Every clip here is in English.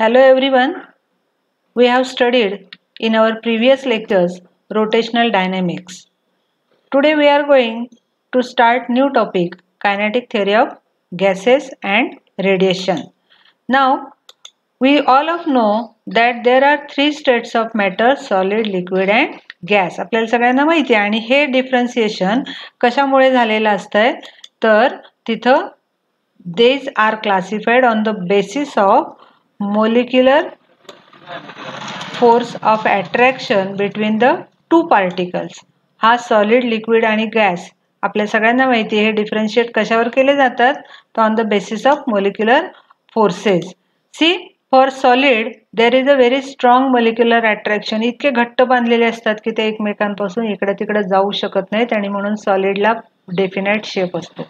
Hello everyone. We have studied in our previous lectures rotational dynamics. Today we are going to start new topic kinetic theory of gases and radiation. Now we all of know that there are three states of matter solid, liquid and gas. आपल्याला सगळ्यांना माहिती आहे आणि हे differentiation कशामुळे झालेलं असतंय तर तिथं these are classified on the basis of molecular force of attraction between the two particles. हा सॉलिड लिक्विड आणि गॅस आपल्या सगळ्यांना माहिती आहे हे डिफरन्शिएट कशावर केले जातात तर on the basis of molecular forces. See for solid there is a very strong molecular attraction. इतके घट्ट बांधलेले असतात की ते एकमेकांपासून इकडे तिकडे जाऊ शकत नाहीत आणि म्हणून सॉलिडला डेफिनेट शेप असतो.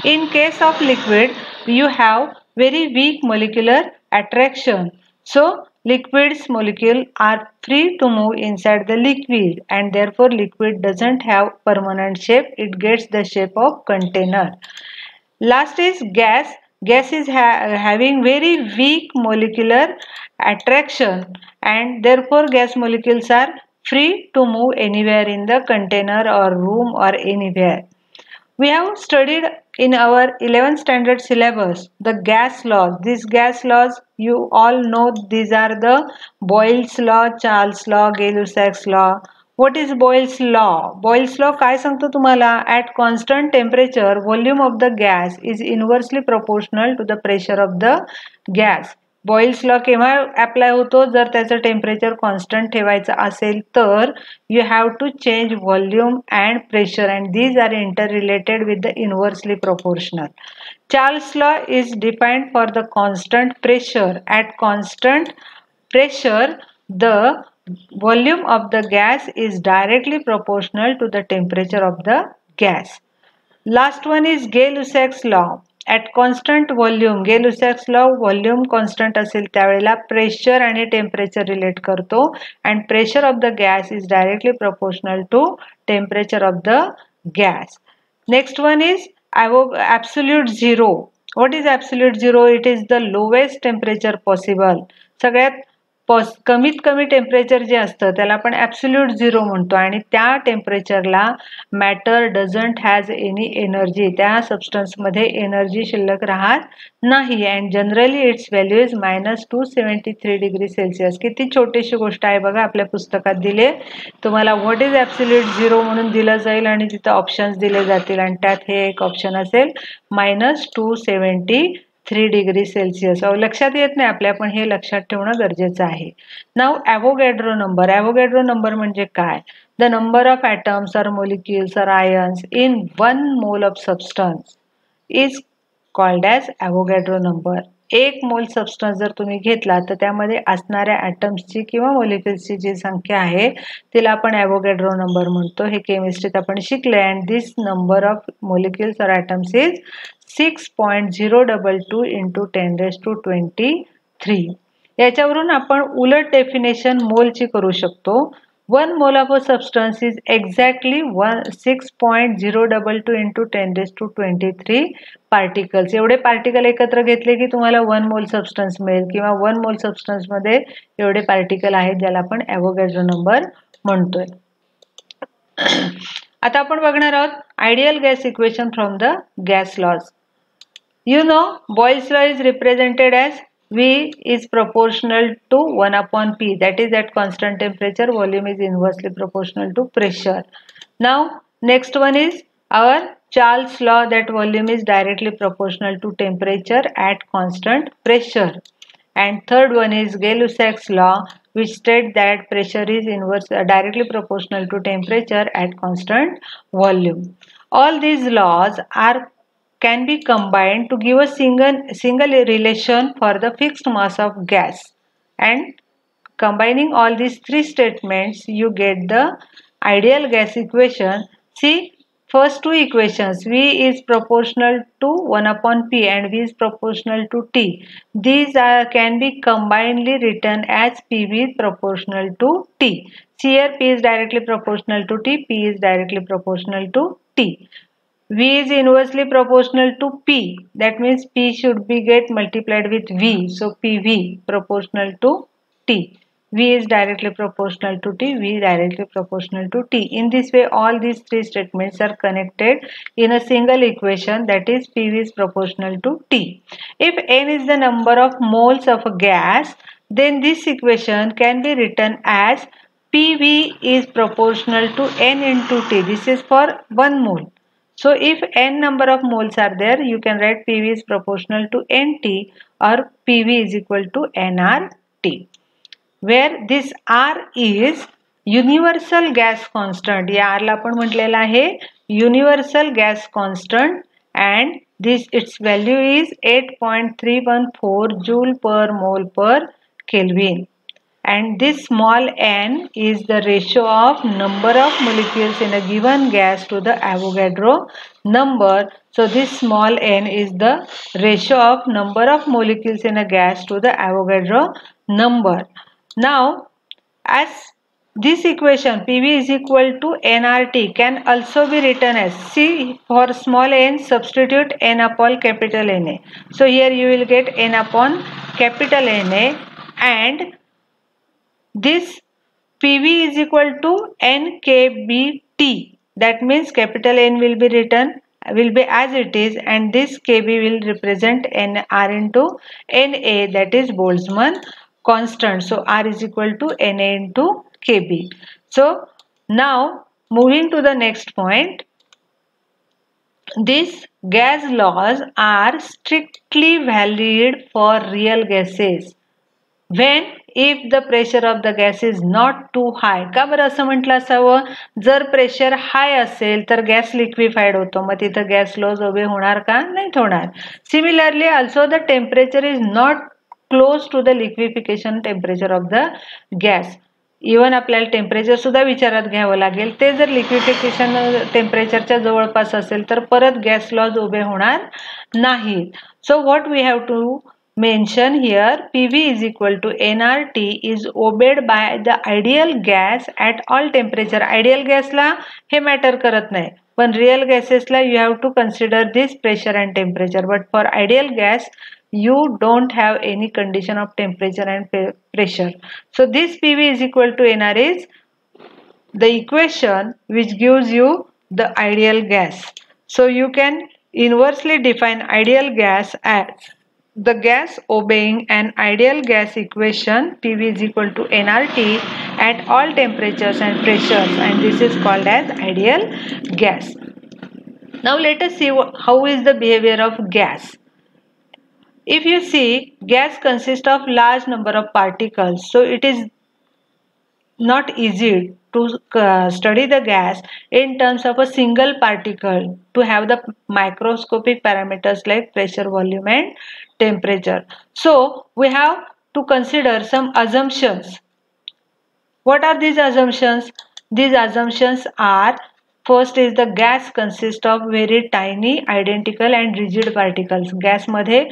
In case of liquid you have very weak molecular attraction. So liquids molecule are free to move inside the liquid and therefore liquid doesn't have permanent shape. It gets the shape of container. Last is gas. Gas is having very weak molecular attraction and therefore gas molecules are free to move anywhere in the container or room or anywhere. We have studied in our 11th standard syllabus the gas laws. These gas laws you all know, these are the Boyle's law, Charles law, Gay-Lussac's law. What is Boyle's law? Boyle's law काय सांगतो तुम्हाला? At constant temperature, volume of the gas is inversely proportional to the pressure of the gas. Boyle's law केव्हा apply होतो जर त्याचं temperature constant ठेवायचं असेल तर you have to change volume and pressure and these are inter related with the inversely proportional. Charles law is defined for the constant pressure. At constant pressure the volume of the gas is directly proportional to the temperature of the gas. Last one is Gay-Lussac's law. At constant volume, Gay-Lussac's law volume constant असेल त्यावेळेला pressure आणि temperature relate करतो and pressure of the gas is directly proportional to temperature of the gas. Next one is absolute zero. What is absolute zero? It is the lowest temperature possible. सगळ्यात कमीत कमी temperature जे असतं त्याला आपण absolute zero म्हणतो आणि त्या टेम्परेचरला matter doesn't has any energy. त्या सबस्टन्समध्ये एनर्जी शिल्लक राहत नाही and generally its value is -273 degree Celsius. किती छोटीशी गोष्ट आहे बघा, आपल्या पुस्तकात दिले तुम्हाला व्हॉट इज ॲब्सोल्यूट झिरो म्हणून दिलं जाईल आणि तिथं ऑप्शन्स दिले जातील आणि त्यात हे एक ऑप्शन असेल -273 डिग्री सेल्सिअस. लक्षात येत नाही आपल्या, पण हे लक्षात ठेवणं गरजेचं आहे. नाव ॲव्होगॅड्रो नंबर. ॲव्होगॅड्रो नंबर म्हणजे काय? The number of atoms or molecules or ions in 1 mole of substance is called as Avogadro number. 1 mole substance जर तुम्ही घेतला तर त्यामध्ये असणाऱ्या ॲटम्सची किंवा मोलिक्युल्सची जी संख्या आहे तिला आपण ॲव्होगॅड्रो नंबर म्हणतो. हे केमिस्ट्रीत आपण शिकले and this number of molecules or atoms is 6.022 into 10⁻23. याच्यावरून आपण उलट डेफिनेशन मोलची करू शकतो. 1 mole of a substance is exactly 6.022 into 10⁻23 particles. एवढे पार्टिकल एकत्र घेतले की तुम्हाला 1 मोल सबस्टन्स मिळेल किंवा 1 मोल सबस्टन्समध्ये एवढे पार्टिकल आहेत ज्याला आपण ॲव्होगॅड्रो नंबर म्हणतोय. आता आपण बघणार आहोत ideal gas equation from the gas laws. You know, Boyle's law is represented as V is proportional to 1/P. That is, at constant temperature, volume is inversely proportional to pressure. Now, next one is our Charles law that volume is directly proportional to temperature at constant pressure. And third one is Gay-Lussac's law, which states that pressure is directly proportional to temperature at constant volume. All these laws can be combined to give a single relation for the fixed mass of gas, and combining all these three statements you get the ideal gas equation. See, first two equations, V is proportional to 1/P and V is proportional to T. These can be combinedly written as PV is proportional to T. See here, P is directly proportional to T, P is directly proportional to T. V is inversely proportional to P. That means P should be get multiplied with V. So PV proportional to T. V is directly proportional to T. V directly proportional to T. In this way, all these three statements are connected in a single equation, that is PV is proportional to T. If N is the number of moles of a gas, then this equation can be written as PV is proportional to N into T. This is for 1 mole. So if N number of moles are there, you can write PV is proportional to NT or PV is equal to nRT. Where this R is universal gas constant. या R ला आपण म्हटलेला आहे universal gas constant and this its value is 8.314 joule per mole per Kelvin. And this small n is the ratio of number of molecules in a given gas to the Avogadro number. So this small n is the ratio of number of molecules in a gas to the Avogadro number. Now, as this equation PV is equal to nRT can also be written as, see, for small n substitute n upon capital Na. So here you will get n upon capital Na, and this PV is equal to NKBT. That means capital N will be written, will be as it is, and this KB will represent R into Na, that is Boltzmann constant. So R is equal to Na into KB. So now moving to the next point. These gas laws are strictly valid for real gases when if the pressure of the gas is not too high. का बरं असं म्हटलं असावं? जर pressure हाय असेल तर gas liquefied होतो, मग तिथं गॅस लॉज ओबे होणार का? नाही होणार. Similarly also the temperature is not close to the liquefaction temperature of the gas. Even आपल्याला टेम्परेचर सुद्धा विचारात घ्यावं लागेल. ते जर लिक्विफिकेशन टेम्परेचरच्या जवळपास असेल तर परत गॅस लॉज उभे होणार नाहीत. So what we have to mention here, PV is equal to nRT is obeyed by the ideal gas at all temperature. Ideal gas La hey matter करत नाही, पण real गॅसेसला you have to consider this pressure and temperature, but for ideal gas you don't have any condition of temperature and pressure. So this PV is equal to nR is the equation which gives you the ideal gas. So you can inversely define ideal gas as the gas obeying an ideal gas equation, PV is equal to nRT at all temperatures and pressures, and this is called as ideal gas. Now let us see how is the behavior of gas. If you see, gas consists of large number of particles, so it is not easy to study the gas in terms of a single particle, to have the microscopic parameters like pressure, volume and temperature. So we have to consider some assumptions. What are these assumptions? These assumptions are, first is the gas consists of very tiny identical and rigid particles. gas मध्ये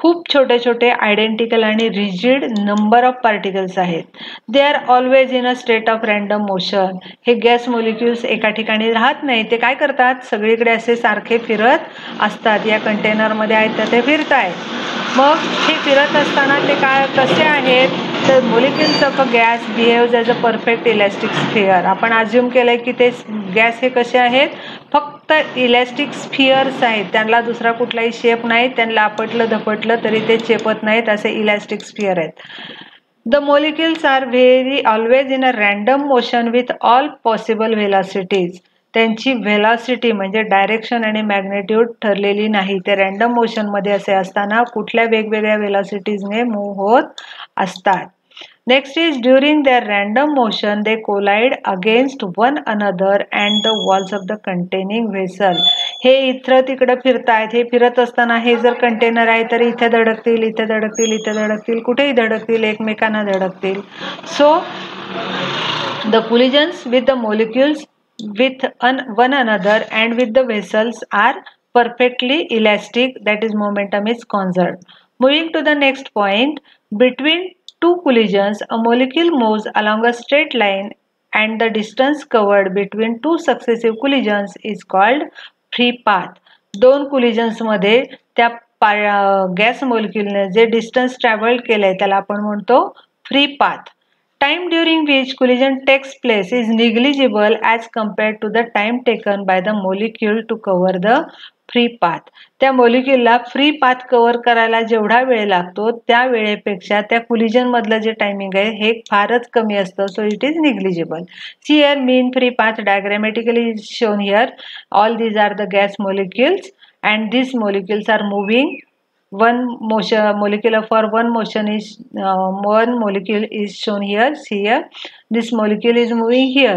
खूप छोटे छोटे identical आणि rigid number of particles आहेत. They are always in a state of random motion. हे gas molecules एका ठिकाणी राहत नाही, ते काय करतात, सगळीकडे असे सारखे फिरत असतात. या कंटेनरमध्ये आहेत तर ते फिरत आहेत. मग हे फिरत असताना ते काय कसे आहेत, तर molecules of a gas behaves as a perfect elastic sphere. आपण अज्युम केलंय की ते गॅस हे कसे आहेत, फक्त इलॅस्टिक स्फिअर्स आहेत, त्यांना दुसरा कुठलाही शेप नाही, त्यांना आपटलं धपटलं तरी ते चेपत नाहीत, असे इलॅस्टिक स्फिअर आहेत. The molecules are always in a random motion with all possible velocities. त्यांची व्हेलॉसिटी म्हणजे डायरेक्शन आणि मॅग्नेट्यूड ठरलेली नाही, ते रॅन्डम मोशनमध्ये असे असताना कुठल्या वेगवेगळ्या व्हेलॉसिटीजने मूव्ह होत असतात. Next is during their random motion they collide against one another and the walls of the containing vessel. हे इथं तिकडं फिरतायत, हे फिरत असताना हे जर कंटेनर आहे तर इथे धडकतील, इथे धडकतील, इथे धडकतील, कुठेही धडकतील, एकमेकांना धडकतील. So the collisions with the molecules with one another and with the vessels are perfectly elastic, that is momentum is conserved. Moving to the next point, between two collisions, a molecule moves along a straight line and the distance covered between two successive collisions is called free path. दोन कोलिजन्समध्ये त्या gas मॉलिक्युलने जे distance travel केलंय त्याला आपण म्हणतो free path. Time during which collision takes place is negligible as compared to the time taken by the molecule to cover the free path. त्या मोलिक्युलला free path cover करायला जेवढा वेळ लागतो त्या वेळेपेक्षा त्या कोलिजन मधलं जे टायमिंग आहे हे फारच कमी असतं. सो it is negligible. See here mean free path diagrammatically is shown here. All these are the gas molecules and these molecules are moving. One molecule for one molecule is shown here. See here, this molecule is moving here.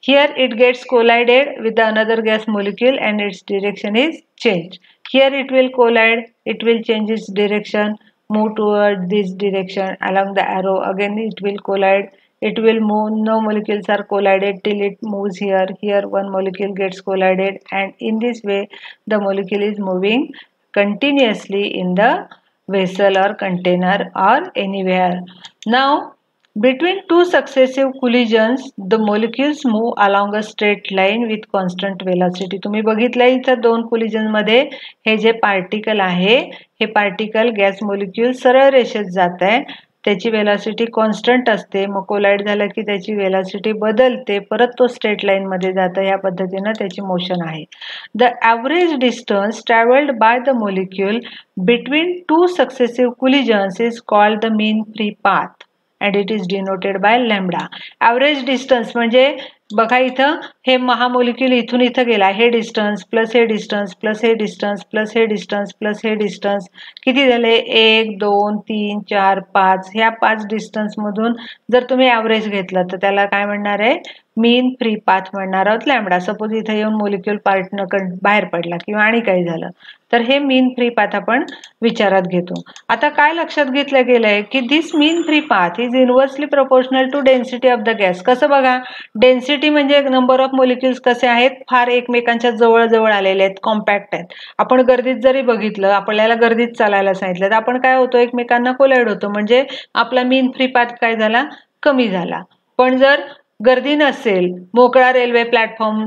Here it gets collided with the another gas molecule and its direction is changed. Here it will collide, it will change its direction, move toward this direction along the arrow. Again it will collide, it will move. No molecules are collided till it moves here. Here one molecule gets collided, and in this way the molecule is moving continuously in the vessel or container or anywhere. Now between two successive collisions the molecules move along a straight line with constant velocity. तुम्ही बघितलं इथं दोन collision मध्ये हे जे particle आहे हे particle gas molecule सरळ रेषेत जात आहे. त्याची वेलॉसिटी कॉन्स्टंट असते. मग कोलाइड झालं की त्याची वेलॉसिटी बदलते, परत तो स्ट्रेट लाईन मध्ये जातं. या पद्धतीनं त्याची मोशन आहे. The average distance travelled by the molecule between two successive collisions is called the mean free path and it is denoted by lambda. Average distance म्हणजे बघा इथं हे महामोलिक्यूल इथून इथं गेला. हे डिस्टन्स प्लस हे डिस्टन्स प्लस हे डिस्टन्स प्लस हे distance plus हे distance किती झाले? 1 2 3 4 5. ह्या 5 distance मधून जर तुम्ही ॲव्हरेज घेतलं तर त्याला काय म्हणणार आहे? मीन फ्री पाथ म्हणणार आहोत लॅम्बडा. सपोज इथे येऊन मोलिक्यूल पार्टनं बाहेर पडला किंवा आणि काही झालं तर हे मीन फ्री पाथ आपण विचारात घेतो. आता काय लक्षात घेतलं गेलंय की this mean free path is inversely proportional to density of the gas. कसं बघा, डेन्सिटी म्हणजे नंबर ऑफ मोलिक्युल्स कसे आहेत? फार एकमेकांच्या जवळ जवळ आलेले आहेत, कॉम्पॅक्ट आहेत. आपण गर्दीत जरी बघितलं, आपल्याला गर्दीत चालायला सांगितलं तर आपण काय होतो? एकमेकांना कोलाइड होतो. म्हणजे आपला मीन फ्री पाथ काय झाला? कमी झाला. पण जर गर्दी नसेल, मोकळा रेल्वे प्लॅटफॉर्म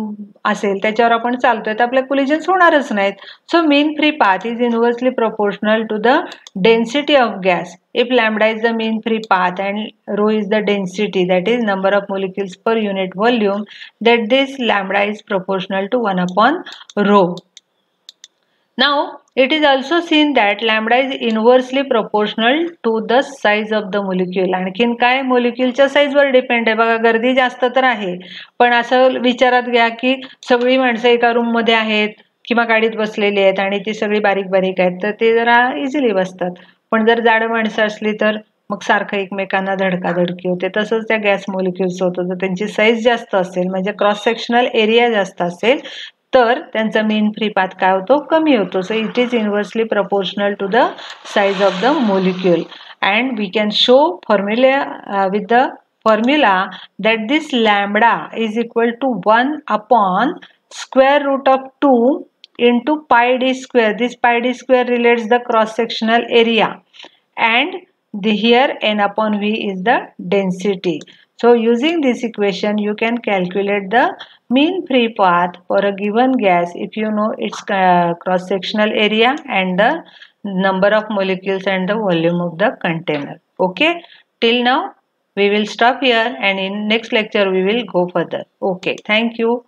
असेल, त्याच्यावर आपण चालतोय तर आपल्या कोलिजन्स होणारच नाहीत. So mean free path is inversely proportional to the density of gas. If lambda is the mean free path and rho is the density, that is number of molecules per unit volume, that this lambda is proportional to 1 upon rho. Now it is also seen that lambda is inversely proportional to the size of the molecule. आणखीन काय? मोलिक्युलच्या साईजवर depend आहे. बघा गर्दी जास्त तर आहे, पण असं विचारात घ्या की सगळी माणसं एका रूम मध्ये आहेत किंवा गाडीत बसलेली आहेत आणि ती सगळी बारीक बारीक आहेत तर ते जरा इझिली बसतात. पण जर जाड माणसं असली तर मग सारखं एकमेकांना धडकाधडकी होते. तसंच त्या गॅस मोलिक्युल्स होतं. जर त्यांची साईज जास्त असेल म्हणजे क्रॉस सेक्शनल एरिया जास्त असेल तर त्यांचा मीन फ्री पाथ काय होतो? कमी होतो. So it is inversely proportional to the size of the molecule and we can show formula with the formula that this lambda is equal to 1 upon square root of 2 into pi d square. This pi d square relates the cross sectional area and here n upon v is the density. So using this equation you can calculate the mean free path for a given gas if you know its cross sectional area and the number of molecules and the volume of the container. Okay, till now we will stop here and in next lecture we will go further. Okay, thank you.